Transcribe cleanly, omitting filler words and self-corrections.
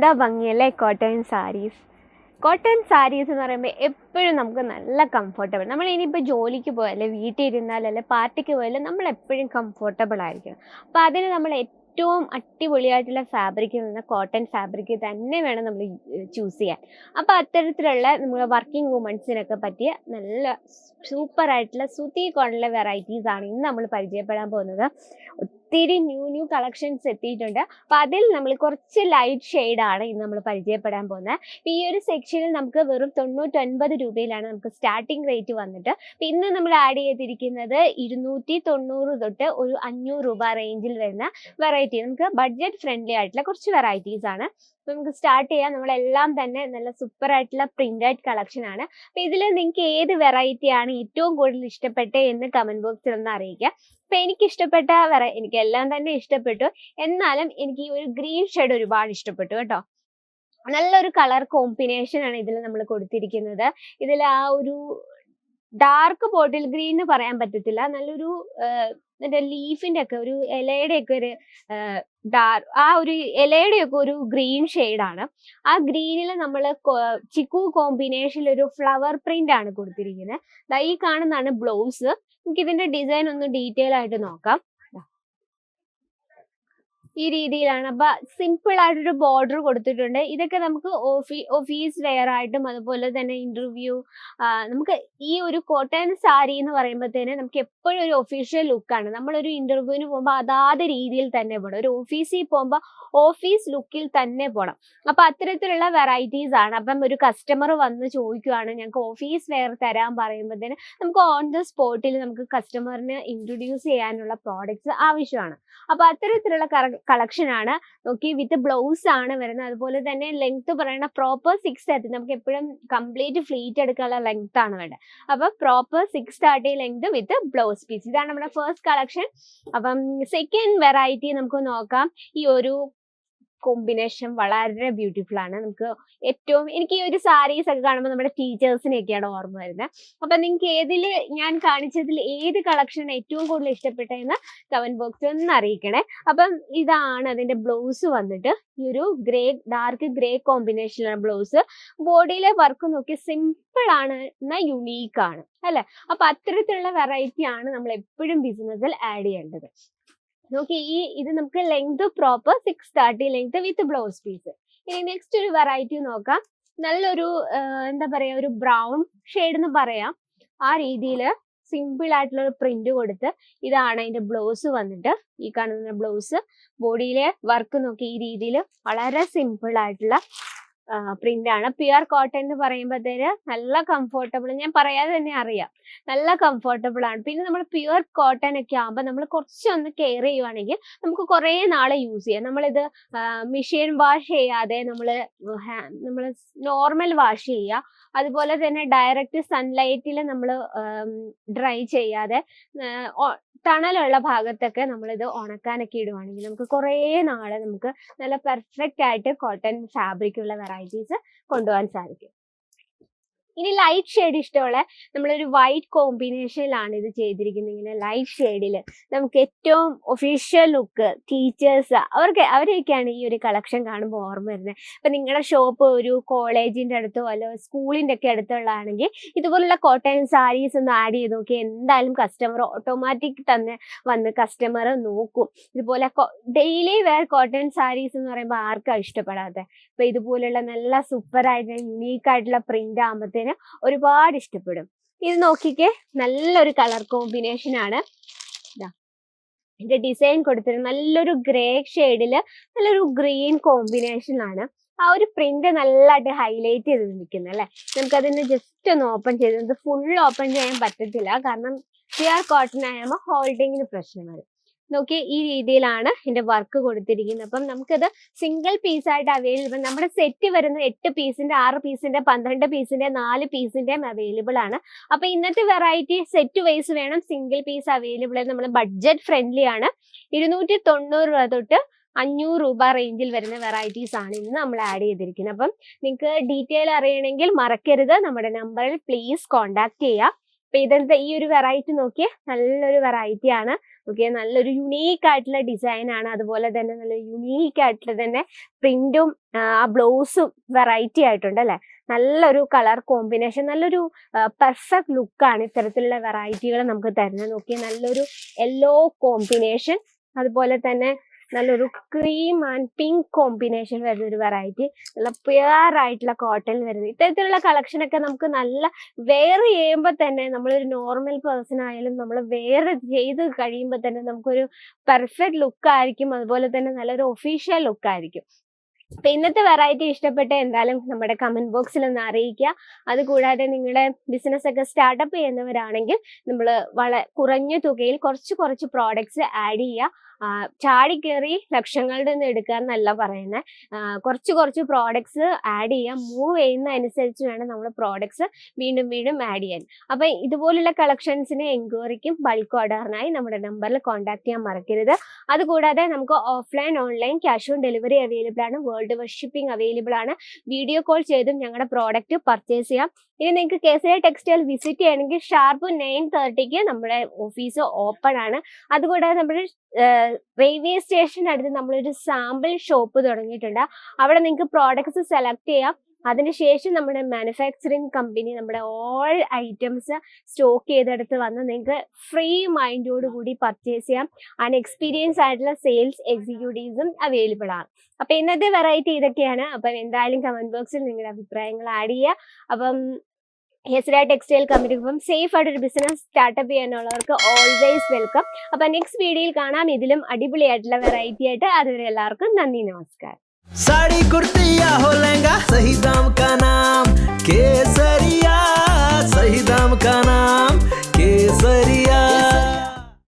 എന്താ ഭംഗിയല്ലേ cotton saris. Cotton saris എന്ന് പറയുമ്പോൾ എപ്പോഴും നമുക്ക് നല്ല കംഫർട്ടബിൾ. നമ്മൾ ഇനിയിപ്പോൾ ജോലിക്ക് പോയാലേ, വീട്ടിൽ ഇരുന്നാലല്ലേ, പാർട്ടിക്ക് പോയാലും നമ്മൾ എപ്പോഴും കംഫർട്ടബിൾ ആയിരിക്കണം. അപ്പോൾ അതിന് നമ്മൾ ഏറ്റവും അടിപൊളിയായിട്ടുള്ള ഫാബ്രിക്കിൽ നിന്ന് കോട്ടൺ ഫാബ്രിക് തന്നെ വേണം നമ്മൾ ചൂസ് ചെയ്യാൻ. അപ്പോൾ അത്തരത്തിലുള്ള നമ്മുടെ വർക്കിംഗ് വുമൻസിനൊക്കെ പറ്റിയ നല്ല സൂപ്പറായിട്ടുള്ള സുതി കോട്ടണിലെ വെറൈറ്റീസ് ആണ് ഇന്ന് നമ്മൾ പരിചയപ്പെടാൻ പോകുന്നത്. ഒത്തിരി ന്യൂ കളക്ഷൻസ് എത്തിയിട്ടുണ്ട്. അപ്പോൾ അതിൽ നമ്മൾ കുറച്ച് ലൈറ്റ് ഷെയ്ഡാണ് ഇന്ന് നമ്മൾ പരിചയപ്പെടാൻ പോകുന്നത്. അപ്പോൾ ഈ ഒരു സെക്ഷനിൽ നമുക്ക് വെറും 99 രൂപയിലാണ് നമുക്ക് സ്റ്റാർട്ടിംഗ് റേറ്റ് വന്നിട്ട്. അപ്പോൾ ഇന്ന് നമ്മൾ ആഡ് ചെയ്തിരിക്കുന്നത് 290 തൊട്ട് ഒരു 500 രൂപ റേഞ്ചിൽ വരുന്ന വെറൈറ്റി, നമുക്ക് ബഡ്ജറ്റ് ഫ്രണ്ട്ലി ആയിട്ടുള്ള കുറച്ച് വെറൈറ്റീസ് ആണ്. അപ്പോൾ നമുക്ക് സ്റ്റാർട്ട് ചെയ്യാം. നമ്മളെല്ലാം തന്നെ നല്ല സൂപ്പർ ആയിട്ടുള്ള പ്രിന്റഡ് കളക്ഷൻ ആണ്. അപ്പോൾ ഇതിൽ നിങ്ങൾക്ക് ഏത് വെറൈറ്റി ആണ് ഏറ്റവും കൂടുതൽ ഇഷ്ടപ്പെട്ടത് എന്ന് കമന്റ് ബോക്സിൽ ഒന്ന് അറിയിക്കാം. അപ്പോൾ എനിക്ക് ഇഷ്ടപ്പെട്ട എനിക്ക് എല്ലാം തന്നെ ഇഷ്ടപ്പെട്ടു. എന്നാലും എനിക്ക് ഈ ഒരു ഗ്രീൻ ഷെയ്ഡ് ഒരുപാട് ഇഷ്ടപ്പെട്ടു കേട്ടോ. നല്ലൊരു കളർ കോമ്പിനേഷൻ ആണ് ഇതിൽ നമ്മൾ കൊടുത്തിരിക്കുന്നത്. ഇതിൽ ആ ഒരു ഡാർക്ക് ബോട്ടിൽ ഗ്രീൻ എന്ന് പറയാൻ പറ്റത്തില്ല, നല്ലൊരു ലീഫിന്റെ ഒക്കെ ഒരു ഇലയുടെ ഒക്കെ ഒരു ആ ഒരു ഇലയുടെ ഒക്കെ ഒരു ഗ്രീൻ ഷെയ്ഡാണ്. ആ ഗ്രീനിൽ നമ്മൾ ചിക്കു കോമ്പിനേഷനിൽ ഒരു ഫ്ലവർ പ്രിന്റ് ആണ് കൊടുത്തിരിക്കുന്നത്. ഈ കാണുന്നതാണ് ബ്ലൗസ്. നമുക്ക് ഇതിന്റെ ഡിസൈൻ ഒന്ന് ഡീറ്റെയിൽ ആയിട്ട് നോക്കാം. ഈ രീതിയിലാണ്. അപ്പൊ സിമ്പിൾ ആയിട്ടൊരു ബോർഡർ കൊടുത്തിട്ടുണ്ട്. ഇതൊക്കെ നമുക്ക് ഓഫീസ് വെയർ ആയിട്ടും അതുപോലെ തന്നെ ഇന്റർവ്യൂ, നമുക്ക് ഈ ഒരു കോട്ടൺ സാരി എന്ന് പറയുമ്പോഴത്തേന് നമുക്ക് എപ്പോഴും ഒരു ഒഫീഷ്യൽ ലുക്കാണ്. നമ്മളൊരു ഇന്റർവ്യൂവിന് പോകുമ്പോൾ അതാത് രീതിയിൽ തന്നെ പോകണം. ഒരു ഓഫീസിൽ പോകുമ്പോൾ ഓഫീസ് ലുക്കിൽ തന്നെ പോകണം. അപ്പൊ അത്തരത്തിലുള്ള വെറൈറ്റീസ് ആണ്. അപ്പം ഒരു കസ്റ്റമർ വന്ന് ചോദിക്കുവാണ് ഞങ്ങൾക്ക് ഓഫീസ് വെയർ തരാൻ പറയുമ്പോഴത്തേന് നമുക്ക് ഓൺ ദ സ്പോട്ടിൽ നമുക്ക് കസ്റ്റമറിന് ഇൻട്രൊഡ്യൂസ് ചെയ്യാനുള്ള പ്രോഡക്ട്സ് ആവശ്യമാണ്. അപ്പൊ അത്തരത്തിലുള്ള കളക്ഷൻ ആണ്. നോക്കി, വിത്ത് ബ്ലൗസ് ആണ് വരുന്നത്. അതുപോലെ തന്നെ ലെങ്ത് പറയുന്ന പ്രോപ്പർ 630, നമുക്ക് എപ്പോഴും കംപ്ലീറ്റ് ഫ്ലീറ്റ് എടുക്കാനുള്ള ലെങ്ത് ആണ് വേണ്ടത്. അപ്പൊ proper 630 length with blouse piece. ഇതാണ് നമ്മുടെ ഫസ്റ്റ് കളക്ഷൻ. അപ്പം സെക്കൻഡ് വെറൈറ്റി നമുക്ക് നോക്കാം. ഈ ഒരു കോമ്പിനേഷൻ വളരെ ബ്യൂട്ടിഫുൾ ആണ്. നമുക്ക് എനിക്ക് ഈ ഒരു സാരീസ് ഒക്കെ കാണുമ്പോൾ നമ്മുടെ ടീച്ചേഴ്സിനെയൊക്കെയാണ് ഓർമ്മ വരുന്നത്. അപ്പൊ നിങ്ങൾക്ക് ഏതിൽ ഞാൻ കാണിച്ചതിൽ ഏത് കളക്ഷൻ ഏറ്റവും കൂടുതൽ ഇഷ്ടപ്പെട്ടതെന്ന് കമന്റ് ബോക്സിൽ ഒന്ന് അറിയിക്കണേ. അപ്പം ഇതാണ് അതിന്റെ ബ്ലൗസ് വന്നിട്ട്. ഈ ഒരു ഡാർക്ക് ഗ്രേ കോമ്പിനേഷനിലാണ് ബ്ലൗസ്. ബോഡിയിലെ വർക്ക് നോക്കി സിമ്പിൾ ആണ്, എന്നാൽ യുണീക്ക് ആണ് അല്ലെ. അപ്പൊ അത്തരത്തിലുള്ള വെറൈറ്റി ആണ് നമ്മൾ എപ്പോഴും ബിസിനസ്സിൽ ആഡ് ചെയ്യേണ്ടത്. നോക്കി, ഇത് നമുക്ക് length proper 630 length with blouse piece. ഇനി നെക്സ്റ്റ് ഒരു വെറൈറ്റി നോക്കാം. നല്ലൊരു എന്താ പറയാ, ഒരു ബ്രൗൺ ഷെയ്ഡ് എന്ന് പറയാം. ആ രീതിയിൽ സിമ്പിൾ ആയിട്ടുള്ള ഒരു പ്രിന്റ് കൊടുത്ത്, ഇതാണ് അതിന്റെ ബ്ലൗസ് വന്നിട്ട്. ഈ കാണുന്ന ബ്ലൗസ്, ബോഡിയിലെ വർക്ക് നോക്കി ഈ രീതിയിൽ വളരെ സിമ്പിൾ ആയിട്ടുള്ള പ്രിന്റ് ആണ്. പ്യുർ കോട്ടൺ എന്ന് പറയുമ്പോഴത്തേന് നല്ല കംഫർട്ടബിൾ, ഞാൻ പറയാതെ തന്നെ അറിയാം, നല്ല കംഫർട്ടബിൾ ആണ്. പിന്നെ നമ്മൾ പ്യുർ കോട്ടൺ ഒക്കെ ആകുമ്പോൾ നമ്മൾ കുറച്ചൊന്ന് കെയർ ചെയ്യുവാണെങ്കിൽ നമുക്ക് കുറേ നാളെ യൂസ് ചെയ്യാം. നമ്മളിത് മെഷീൻ വാഷ് ചെയ്യാതെ നമ്മൾ നോർമൽ വാഷ് ചെയ്യുക. അതുപോലെ തന്നെ ഡയറക്റ്റ് സൺലൈറ്റിൽ നമ്മൾ ഡ്രൈ ചെയ്യാതെ തണലുള്ള ഭാഗത്തൊക്കെ നമ്മളിത് ഉണക്കാനൊക്കെ ഇടുവാണെങ്കിൽ നമുക്ക് കുറേ നാളെ നമുക്ക് നല്ല പെർഫെക്റ്റ് ആയിട്ട് കോട്ടൺ ഫാബ്രിക്കുള്ള വെറൈറ്റീസ് കൊണ്ടുപോകാൻ സാധിക്കും. ഇനി ലൈറ്റ് ഷെയ്ഡ് ഇഷ്ടമുള്ള, നമ്മളൊരു വൈറ്റ് കോമ്പിനേഷനിലാണ് ഇത് ചെയ്തിരിക്കുന്നത്. ഇങ്ങനെ ലൈറ്റ് ഷെയ്ഡിൽ നമുക്ക് ഏറ്റവും ഒഫീഷ്യൽ ലുക്ക്, ടീച്ചേഴ്സ് അവരെയൊക്കെയാണ് ഈ ഒരു കളക്ഷൻ കാണുമ്പോൾ ഓർമ്മ വരുന്നത്. ഇപ്പൊ നിങ്ങളുടെ ഷോപ്പ് ഒരു കോളേജിന്റെ അടുത്തോ അല്ലോ സ്കൂളിന്റെ ഒക്കെ അടുത്തുള്ളതാണെങ്കിൽ ഇതുപോലുള്ള കോട്ടൺ സാരീസ് ഒന്ന് ആഡ് ചെയ്ത് നോക്കി, എന്തായാലും കസ്റ്റമർ ഓട്ടോമാറ്റിക് തന്നെ വന്ന് കസ്റ്റമർ നോക്കും. ഇതുപോലെ ഡെയിലി വെയർ കോട്ടൺ സാരീസ് എന്ന് പറയുമ്പോൾ ആർക്കാണ് ഇഷ്ടപ്പെടാതെ. ഇപ്പൊ ഇതുപോലുള്ള നല്ല സൂപ്പർ ആയിട്ട് യുണീക്ക് ആയിട്ടുള്ള പ്രിന്റ് ആകുമ്പോഴത്തേന് ഒരുപാട് ഇഷ്ടപ്പെടും. ഇത് നോക്കിക്കേ, നല്ലൊരു കളർ കോമ്പിനേഷൻ ആണ്. ഇതിന്റെ ഡിസൈൻ കൊടുത്തിട്ട് നല്ലൊരു ഗ്രേ ഷെയ്ഡില് നല്ലൊരു ഗ്രീൻ കോമ്പിനേഷനിലാണ് ആ ഒരു പ്രിന്റ് നല്ലതായിട്ട് ഹൈലൈറ്റ് ചെയ്ത് നിൽക്കുന്നത് അല്ലെ. നമുക്കതിന് ജസ്റ്റ് ഒന്ന് ഓപ്പൺ ചെയ്ത്, ഫുൾ ഓപ്പൺ ചെയ്യാൻ പറ്റത്തില്ല, കാരണം പ്യുർ കോട്ടൺ ആകുമ്പോൾ ഹോൾഡിങ്ങിന് പ്രശ്നം വരും. നോക്കി, ഈ രീതിയിലാണ് ഇതിന്റെ വർക്ക് കൊടുത്തിരിക്കുന്നത്. അപ്പം നമുക്കത് സിംഗിൾ പീസ് ആയിട്ട് അവൈലബിൾ. നമ്മുടെ സെറ്റ് വരുന്നത് 8 പീസിന്റെ 6 പീസിന്റെ 12 പീസിന്റെ 4 പീസിന്റെയും അവൈലബിൾ ആണ്. അപ്പൊ ഇന്നത്തെ വെറൈറ്റി സെറ്റ് വൈസ് വേണം, സിംഗിൾ പീസ് അവൈലബിൾ. നമ്മൾ ബഡ്ജറ്റ് ഫ്രണ്ട്ലി ആണ്. 290 രൂപ തൊട്ട് 500 രൂപ റേഞ്ചിൽ വരുന്ന വെറൈറ്റീസ് ആണ് ഇന്ന് നമ്മൾ ആഡ് ചെയ്തിരിക്കുന്നത്. അപ്പം നിങ്ങൾക്ക് ഡീറ്റെയിൽ അറിയണമെങ്കിൽ മറക്കരുത്, നമ്മുടെ നമ്പറിൽ പ്ലീസ് കോൺടാക്ട് ചെയ്യുക. അപ്പൊ ഇതെന്താ, ഈ ഒരു വെറൈറ്റി നോക്കിയേ, നല്ലൊരു വെറൈറ്റി ആണ്. ഓക്കെ, നല്ലൊരു യുണീക്ക് ആയിട്ടുള്ള ഡിസൈൻ ആണ്. അതുപോലെ തന്നെ നല്ല യുണീക്ക് ആയിട്ടുള്ള തന്നെ പ്രിന്റും ആ ബ്ലൗസും വെറൈറ്റി ആയിട്ടുണ്ട് അല്ലെ. നല്ലൊരു കളർ കോമ്പിനേഷൻ, നല്ലൊരു പെർഫെക്റ്റ് ലുക്കാണ് ഇത്തരത്തിലുള്ള വെറൈറ്റികൾ നമുക്ക് തരുന്നത്. നോക്കി, നല്ലൊരു യെല്ലോ കോമ്പിനേഷൻ, അതുപോലെ തന്നെ നല്ലൊരു ക്രീം ആൻഡ് പിങ്ക് കോമ്പിനേഷൻ വരുന്ന ഒരു വെറൈറ്റി, നല്ല പ്യുവർ ആയിട്ടുള്ള കോട്ടൺ വരുന്നത്. ഇത്തരത്തിലുള്ള കളക്ഷൻ ഒക്കെ നമുക്ക് നല്ല വെയർ ചെയ്യുമ്പോൾ തന്നെ, നമ്മളൊരു നോർമൽ പേഴ്സൺ ആയാലും നമ്മൾ വെയർ ചെയ്ത് കഴിയുമ്പോൾ തന്നെ നമുക്കൊരു പെർഫെക്റ്റ് ലുക്ക് ആയിരിക്കും. അതുപോലെ തന്നെ നല്ലൊരു ഒഫീഷ്യൽ ലുക്ക് ആയിരിക്കും. അപ്പൊ ഇന്നത്തെ വെറൈറ്റി ഇഷ്ടപ്പെട്ട എന്തായാലും നമ്മുടെ കമന്റ് ബോക്സിൽ ഒന്ന് അറിയിക്കുക. അതുകൂടാതെ നിങ്ങളുടെ ബിസിനസ് ഒക്കെ സ്റ്റാർട്ടപ്പ് ചെയ്യുന്നവരാണെങ്കിൽ നമ്മൾ വളരെ കുറഞ്ഞ തുകയിൽ കുറച്ച് പ്രോഡക്ട്സ് ആഡ് ചെയ്യുക. ചാടിക്കേറി ലക്ഷങ്ങളുടെ ഒന്നും എടുക്കുക എന്നല്ല പറയുന്നത്. കുറച്ച് പ്രോഡക്ട്സ് ആഡ് ചെയ്യുക. മൂവ് ചെയ്യുന്ന അനുസരിച്ച് വേണം നമ്മൾ പ്രോഡക്ട്സ് വീണ്ടും ആഡ് ചെയ്യാൻ. അപ്പൊ ഇതുപോലുള്ള കളക്ഷൻസിന് എൻക്വയറിക്കും ബൾക്ക് ഓർഡറിനായി നമ്മുടെ നമ്പറിൽ കോൺടാക്ട് ചെയ്യാൻ മറക്കരുത്. അതുകൂടാതെ നമുക്ക് offline online cash on delivery available ആണ്. വേൾഡ് വൈഡ് ഷിപ്പിംഗ് അവൈലബിൾ ആണ്. വീഡിയോ കോൾ ചെയ്തും ഞങ്ങളുടെ പ്രോഡക്റ്റ് പർച്ചേസ് ചെയ്യാം. ഇനി നിങ്ങൾക്ക് കേസരി ടെക്സ്റ്റൈൽ വിസിറ്റ് ചെയ്യണമെങ്കിൽ ഷാർപ്പ് 9:30 നമ്മുടെ ഓഫീസ് ഓപ്പൺ ആണ്. അതുകൂടാതെ നമ്മുടെ റെയിൽവേ സ്റ്റേഷൻ അടുത്ത് നമ്മളൊരു സാമ്പിൾ ഷോപ്പ് തുടങ്ങിയിട്ടുണ്ട്. അവിടെ നിങ്ങൾക്ക് പ്രോഡക്ട്സ് സെലക്ട് ചെയ്യാം. അതിനുശേഷം നമ്മുടെ മാനുഫാക്ചറിങ് കമ്പനി നമ്മുടെ ഓൾ ഐറ്റംസ് സ്റ്റോക്ക് ചെയ്തെടുത്ത് വന്ന് നിങ്ങൾക്ക് ഫ്രീ മൈൻഡോട് കൂടി പർച്ചേസ് ചെയ്യാം. ആൻഡ് എക്സ്പീരിയൻസ് ആയിട്ടുള്ള സെയിൽസ് എക്സിക്യൂട്ടീവ്സും അവൈലബിൾ ആണ്. അപ്പൊ ഇന്നത്തെ വെറൈറ്റി ഇതൊക്കെയാണ്. അപ്പം എന്തായാലും കമന്റ് ബോക്സിൽ നിങ്ങളുടെ അഭിപ്രായങ്ങൾ ആഡ് ചെയ്യുക. അപ്പം ഹെസ്ര ടെക്സ്റ്റൈൽ കമ്പനിക്കൊപ്പം സേഫ് ആയിട്ടൊരു ബിസിനസ് സ്റ്റാർട്ടപ്പ് ചെയ്യാനുള്ളവർക്ക് ഓൾവേസ് വെൽക്കം. അപ്പൊ നെക്സ്റ്റ് വീഡിയോയിൽ കാണാം ഇതിലും അടിപൊളിയായിട്ടുള്ള വെറൈറ്റി ആയിട്ട്. അതുവരെ എല്ലാവർക്കും നന്ദി, നമസ്കാരം. साड़ी कुर्ती या हो लहंगा, सही दाम का नाम